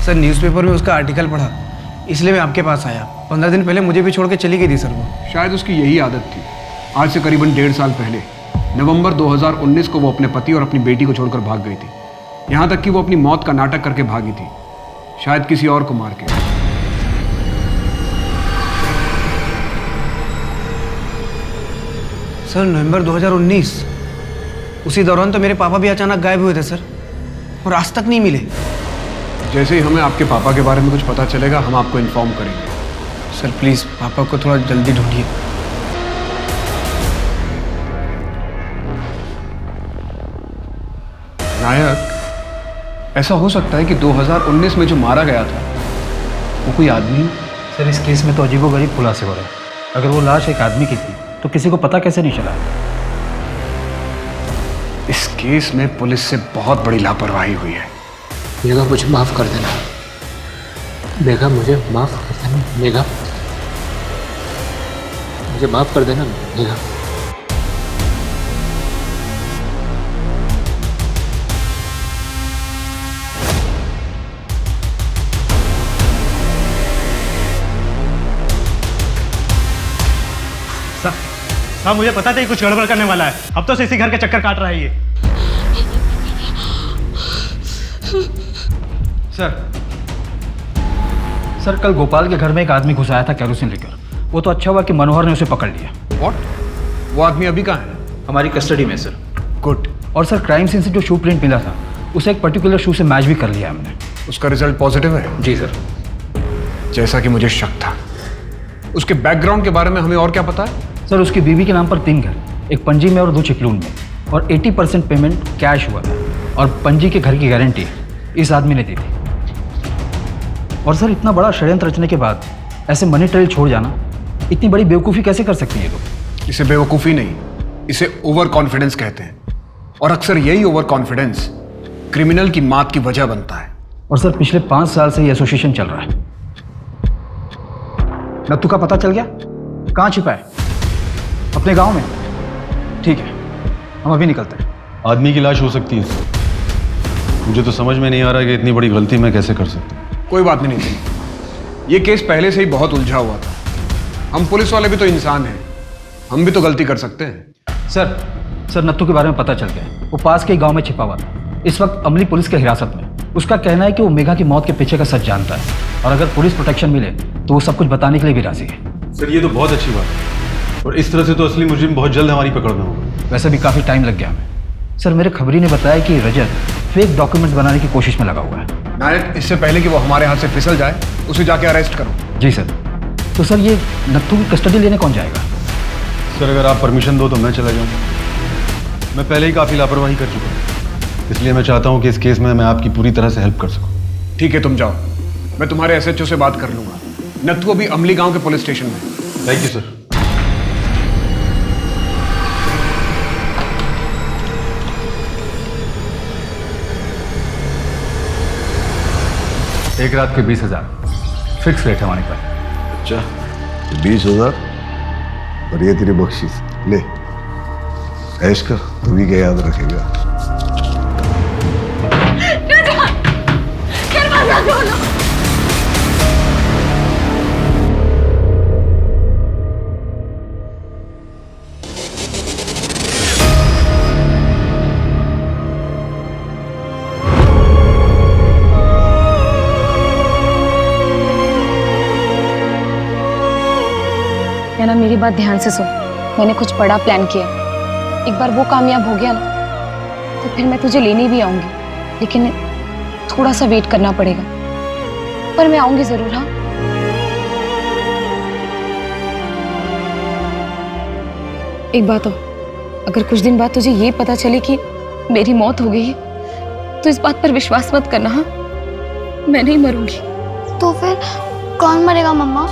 सर, न्यूज़पेपर में उसका आर्टिकल पढ़ा, इसलिए मैं आपके पास आया। 15 दिन पहले मुझे भी छोड़ के चली गई थी सर वो। शायद उसकी यही आदत थी। आज से करीबन 1.5 साल पहले नवंबर 2019 को वो अपने पति और अपनी बेटी को छोड़कर भाग गई थी। यहाँ तक कि वो अपनी मौत का नाटक करके भागी थी, शायद किसी और को मार के। सर, नवंबर 2019, उसी दौरान तो मेरे पापा भी अचानक गायब हुए थे सर, और आज तक नहीं मिले। जैसे ही हमें आपके पापा के बारे में कुछ पता चलेगा हम आपको इन्फॉर्म करेंगे। सर प्लीज़ पापा को थोड़ा जल्दी ढूंढिए। नायक, ऐसा हो सकता है कि 2019 में जो मारा गया था वो कोई आदमी हो? सर, इस केस में तो अजीबोगरीब खुलासे हो रहे हैं। अगर वो लाश एक आदमी की थी तो किसी को पता कैसे नहीं चला? इस केस में पुलिस से बहुत बड़ी लापरवाही हुई है। मेघा, मुझे माफ कर देना। मेघा, मुझे माफ कर देना। मेघा, मुझे माफ कर देना। मेघा, साहब, मुझे पता था कि कुछ गड़बड़ करने वाला है। अब तो इसी घर के चक्कर काट रहा है ये। सर, कल गोपाल के घर में एक आदमी घुस आया था कैरोसिन लेकर। वो तो अच्छा हुआ कि मनोहर ने उसे पकड़ लिया। व्हाट? वो आदमी अभी कहाँ है? हमारी कस्टडी में सर। गुड। और सर क्राइम सीन से जो शू प्रिंट मिला था उसे एक पर्टिकुलर शू से मैच भी कर लिया हमने। उसका रिजल्ट पॉजिटिव है? जी सर। जैसा कि मुझे शक था। उसके बैकग्राउंड के बारे में हमें और क्या पता है? सर उसकी बीवी के नाम पर 3 घर, एक पणजी में और 2 चिपलून में, और 80% पेमेंट कैश हुआ था और पणजी के घर की गारंटी इस आदमी ने दी थी। और सर इतना बड़ा षड्यंत्र रचने के बाद ऐसे मनी ट्रेल छोड़ जाना, इतनी बड़ी बेवकूफ़ी कैसे कर सकती है लोग? इसे बेवकूफ़ी नहीं, इसे ओवर कॉन्फिडेंस कहते हैं। और अक्सर यही ओवर कॉन्फिडेंस क्रिमिनल की मौत की वजह बनता है। और सर पिछले 5 साल से ये एसोसिएशन चल रहा है। नत्थू का पता चल गया? कहाँ छिपा है? अपने गांव में? ठीक है, हम अभी निकलते हैं। आदमी की लाश हो सकती है। मुझे तो समझ में नहीं आ रहा कि इतनी बड़ी गलती मैं कैसे कर सकता हूँ। कोई बात नहीं थी, ये केस पहले से ही बहुत उलझा हुआ था। हम पुलिस वाले भी तो इंसान हैं, हम भी तो गलती कर सकते हैं। सर नत्थू के बारे में पता चल गया। वो पास के गांव में छिपा हुआ था, इस वक्त अमली पुलिस के हिरासत में। उसका कहना है कि वो मेघा की मौत के पीछे का सच जानता है और अगर पुलिस प्रोटेक्शन मिले तो वो सब कुछ बताने के लिए भी राजी है। सर ये तो बहुत अच्छी बात है, और इस तरह से तो असली मुजरिम बहुत जल्द हमारी पकड़ में होगा। वैसे भी काफ़ी टाइम लग गया हमें। सर मेरे खबरी ने बताया कि रजत फेक डॉक्यूमेंट्स बनाने की कोशिश में लगा हुआ है। नायक, इससे पहले कि वो हमारे हाथ से फिसल जाए उसे जाके अरेस्ट करो। जी सर। तो सर ये नत्थू की कस्टडी लेने कौन जाएगा? सर अगर आप परमिशन दो तो मैं चला जाऊँ। मैं पहले ही काफ़ी लापरवाही कर चुका हूँ, इसलिए मैं चाहता हूँ कि इस केस में मैं आपकी पूरी तरह से हेल्प कर सकूँ। ठीक है, तुम जाओ, मैं तुम्हारे SHO से बात कर लूंगा। नत्थू अभी अमली गांव के पुलिस स्टेशन में। Thank you sir. एक रात के 20,000 फिक्स रेट है हमारे पास। अच्छा 20,000 और ये तेरी बख्शीश ले, ऐश कर, तू भी क्या याद रखेगा। ना मेरी बात ध्यान से सुन। मैंने कुछ बड़ा प्लान किया। एक बार वो कामयाब हो गया ना तो फिर मैं तुझे लेने भी आऊंगी, लेकिन थोड़ा सा वेट करना पड़ेगा, पर मैं आऊंगी जरूर। हाँ, एक बात और, अगर कुछ दिन बाद तुझे ये पता चले कि मेरी मौत हो गई है तो इस बात पर विश्वास मत करना। हाँ, मैं नहीं मरूंगी। तो फिर कौन मरेगा मम्मा?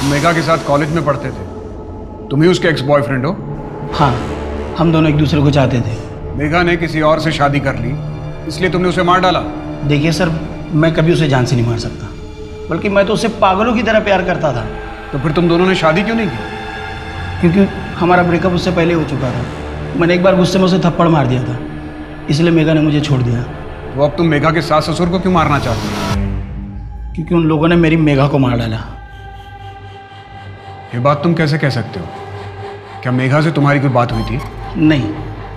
मेघा के साथ कॉलेज में पढ़ते थे, तुम ही उसके एक्स बॉयफ्रेंड हो? हाँ, हम दोनों एक दूसरे को चाहते थे। मेघा ने किसी और से शादी कर ली, इसलिए तुमने उसे मार डाला? देखिए सर, मैं कभी उसे जान से नहीं मार सकता, बल्कि मैं तो उसे पागलों की तरह प्यार करता था। तो फिर तुम दोनों ने शादी क्यों नहीं की? क्योंकि हमारा ब्रेकअप उससे पहले हो चुका था। मैंने एक बार गुस्से में उसे थप्पड़ मार दिया था, इसलिए मेघा ने मुझे छोड़ दिया। तो अब तुम मेघा के सास ससुर को क्यों मारना चाहते हो? क्योंकि उन लोगों ने मेरी मेघा को मार डाला। ये बात तुम कैसे कह सकते हो? क्या मेघा से तुम्हारी कोई बात हुई थी? नहीं,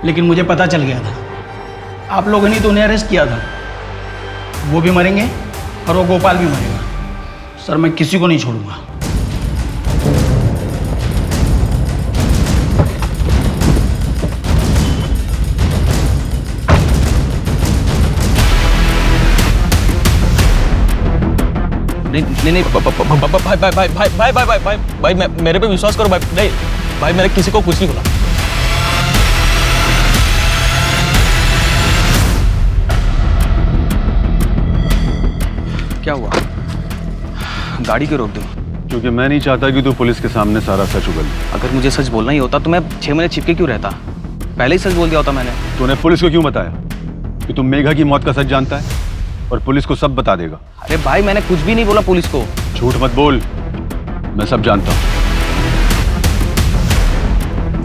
लेकिन मुझे पता चल गया था। आप लोगों ने तो उन्हें अरेस्ट किया था। वो भी मरेंगे और वो गोपाल भी मरेगा। सर मैं किसी को नहीं छोड़ूंगा। नहीं भाई भाई भाई भाई भाई भाई भाई भाई मैं मेरे पे विश्वास करो भाई। नहीं भाई, मैंने किसी को कुछ नहीं बोला। क्या हुआ? गाड़ी क्यों रोक दी? क्योंकि मैं नहीं चाहता कि तू पुलिस के सामने सारा सच उगल। अगर मुझे सच बोलना ही होता तो मैं 6 महीने छिपके क्यों रहता? पहले ही सच बोल दिया होता मैंने। तूने पुलिस को क्यों बताया कि तुम मेघा की मौत का सच जानता है और पुलिस को सब बता देगा? अरे भाई, मैंने कुछ भी नहीं बोला पुलिस को। झूठ मत बोल, मैं सब जानता हूँ।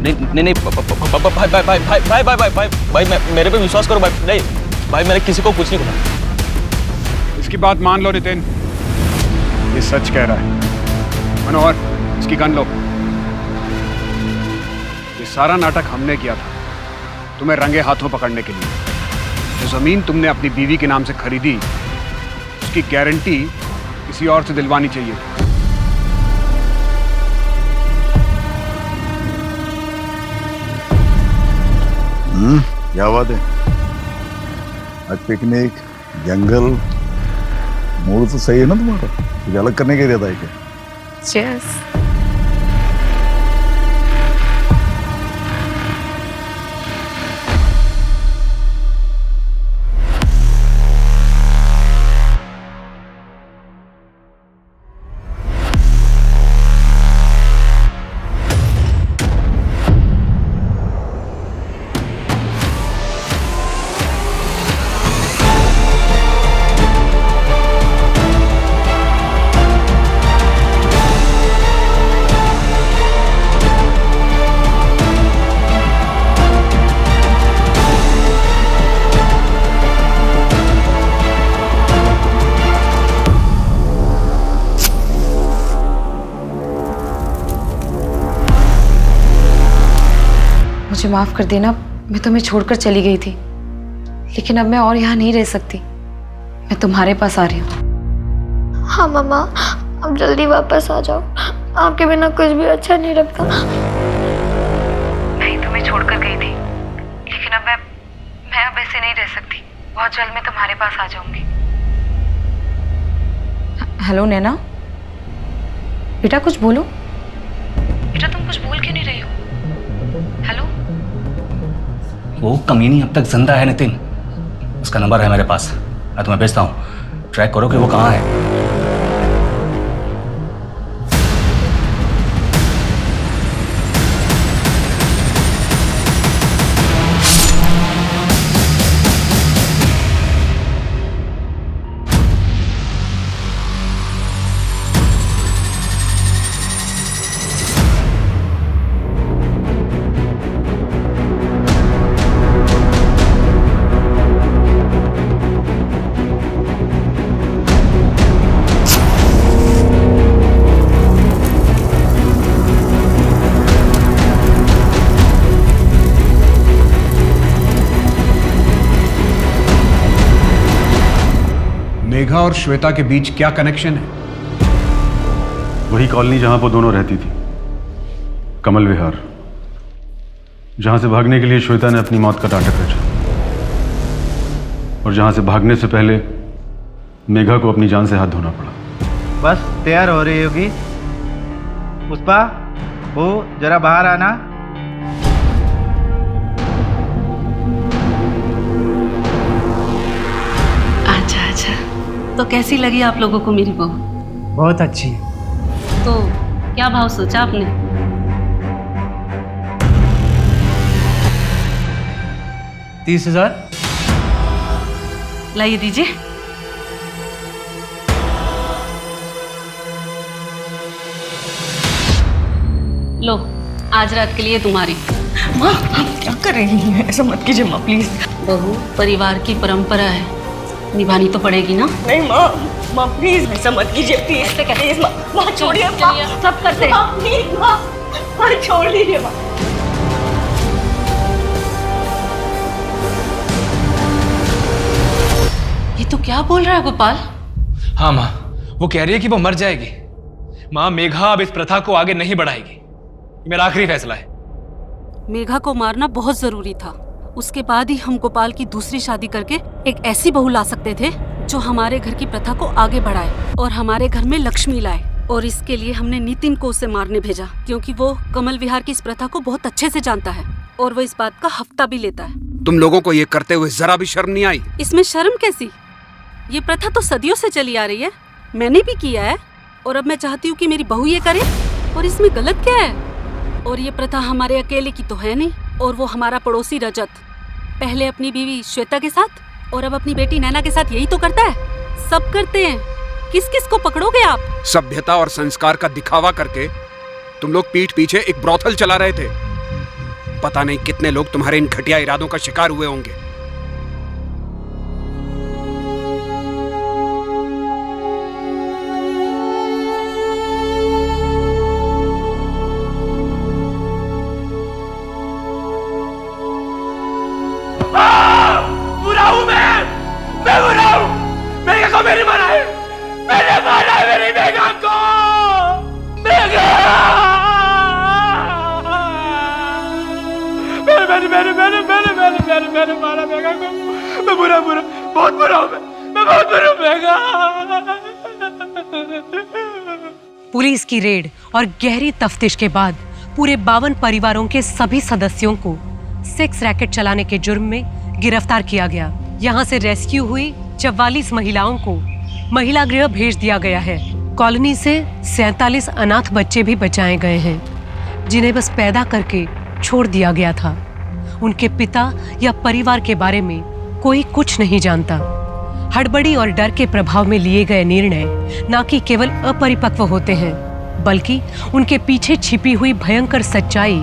नहीं भाई भाई भाई भाई भाई भाई भाई भाई भाई मैं मेरे पे विश्वास करो भाई। नहीं भाई, मैंने किसी को कुछ नहीं बोला। इसकी बात मान लो नितिन, ये सच कह रहा है। मनोहर, इसकी गन लो। सारा नाटक हमने किया था तुम्हें रंगे हाथों पकड़ने के लिए। जो जमीन तुमने अपनी बीवी के नाम से खरीदी उसकी गारंटी किसी और से दिलवानी चाहिए। क्या बात है, आज पिकनिक जंगल, मूड तो सही है ना तुम्हारा? कुछ अलग करने के इरादा है क्या? Cheers. मुझे माफ कर देना, मैं तुम्हें छोड़कर चली गई थी, लेकिन अब मैं और यहाँ नहीं रह सकती। मैं तुम्हारे पास आ रही हूँ। हाँ मम्मा, अब जल्दी वापस आ जाओ, आपके बिना कुछ भी अच्छा नहीं लगता। मैं तुम्हें छोड़कर गई थी, लेकिन अब मैं अब ऐसे नहीं रह सकती। बहुत जल्द मैं तुम्हारे पास आ जाऊंगी। हेलो नैना, बेटा कुछ बोलो। बेटा तुम कुछ बोल क्यों नहीं रही हो? हेलो। वो कमीनी अब तक जिंदा है नितिन, उसका नंबर है मेरे पास, मैं तुम्हें भेजता हूँ, ट्रैक करो कि वो कहाँ है। मेघा और श्वेता के बीच क्या कनेक्शन है? वही कॉलोनी जहां वो दोनों रहती थी, कमल विहार, जहां से भागने के लिए श्वेता ने अपनी मौत का नाटक रचा और जहां से भागने से पहले मेघा को अपनी जान से हाथ धोना पड़ा। बस तैयार हो रही होगी। पुष्पा, वो जरा बाहर आना। अच्छा अच्छा, तो कैसी लगी आप लोगों को मेरी बहू? बहुत अच्छी। तो क्या भाव सोचा आपने? 30,000। लाइए दीजिए। लो, आज रात के लिए तुम्हारी। माँ आप क्या कर रही हैं? ऐसा मत कीजिए माँ प्लीज। बहू, परिवार की परंपरा है, निभानी तो पड़ेगी ना। नहीं माँ प्लीज ऐसा मत कीजिए प्लीज। प्लीज माँ छोड़िए माँ, सब करते हैं। माँ प्लीज माँ छोड़ दीजिए माँ। ये तो क्या बोल रहा है गोपाल? हाँ माँ, वो कह रही है कि वो मर जाएगी। माँ, मेघा अब इस प्रथा को आगे नहीं बढ़ाएगी, मेरा आखिरी फैसला है। मेघा को मारना बहुत जरूरी था, उसके बाद ही हम गोपाल की दूसरी शादी करके एक ऐसी बहू ला सकते थे जो हमारे घर की प्रथा को आगे बढ़ाए और हमारे घर में लक्ष्मी लाए। और इसके लिए हमने नितिन को उसे मारने भेजा, क्योंकि वो कमल विहार की इस प्रथा को बहुत अच्छे से जानता है और वो इस बात का हफ्ता भी लेता है। तुम लोगों को ये करते हुए जरा भी शर्म नहीं आई? इसमें शर्म कैसी? ये प्रथा तो सदियों से चली आ रही है, मैंने भी किया है और अब मैं चाहती हूँ कि मेरी बहू ये करे, और इसमें गलत क्या है? और ये प्रथा हमारे अकेले की तो है नहीं, और वो हमारा पड़ोसी रजत पहले अपनी बीवी श्वेता के साथ और अब अपनी बेटी नैना के साथ यही तो करता है। सब करते हैं, किस किस को पकड़ोगे आप? सभ्यता और संस्कार का दिखावा करके तुम लोग पीठ पीछे एक ब्रोथल चला रहे थे। पता नहीं कितने लोग तुम्हारे इन घटिया इरादों का शिकार हुए होंगे। मेरी मारा है, मैंने मारा मेरी मेघा को। मेघा मैंने मारा मेघा को। मैं बुरा बहुत बुरा हूँ। मैं बहुत बुरा हूँ मेघा। पुलिस की रेड और गहरी तफ्तीश के बाद पूरे 52 परिवारों के सभी सदस्यों को सेक्स रैकेट चलाने के जुर्म में गिरफ्तार किया गया। यहाँ से रेस्क्यू हुई 44 महिलाओं को महिला गृह भेज दिया गया है। कॉलोनी से 47 अनाथ बच्चे भी बचाए गए हैं, जिन्हें बस पैदा करके छोड़ दिया गया था। उनके पिता या परिवार के बारे में कोई कुछ नहीं जानता। हड़बड़ी और डर के प्रभाव में लिए गए निर्णय न कि केवल अपरिपक्व होते हैं, बल्कि उनके पीछे छिपी हुई भयंकर सच्चाई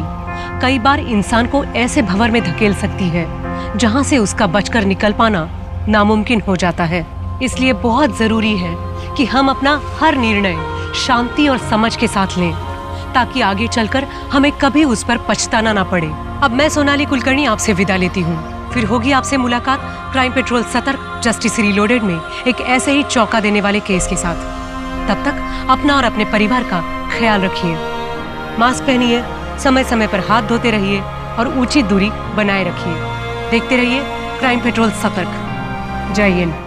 कई बार इंसान को ऐसे भंवर में धकेल सकती है जहां से उसका बचकर निकल पाना नामुमकिन हो जाता है। इसलिए बहुत जरूरी है कि हम अपना हर निर्णय शांति और समझ के साथ लें, ताकि आगे चलकर हमें कभी उस पर पछताना ना पड़े। अब मैं सोनाली कुलकर्णी आपसे विदा लेती हूँ। फिर होगी आपसे मुलाकात क्राइम पेट्रोल सतर्क जस्टिस रीलोडेड में एक ऐसे ही चौंका देने वाले केस के साथ। तब तक अपना और अपने परिवार का ख्याल रखिए, मास्क पहनिए, समय समय पर हाथ धोते रहिए और उचित दूरी बनाए रखिए। देखते रहिए क्राइम पेट्रोल सतर्क। जय हिंद।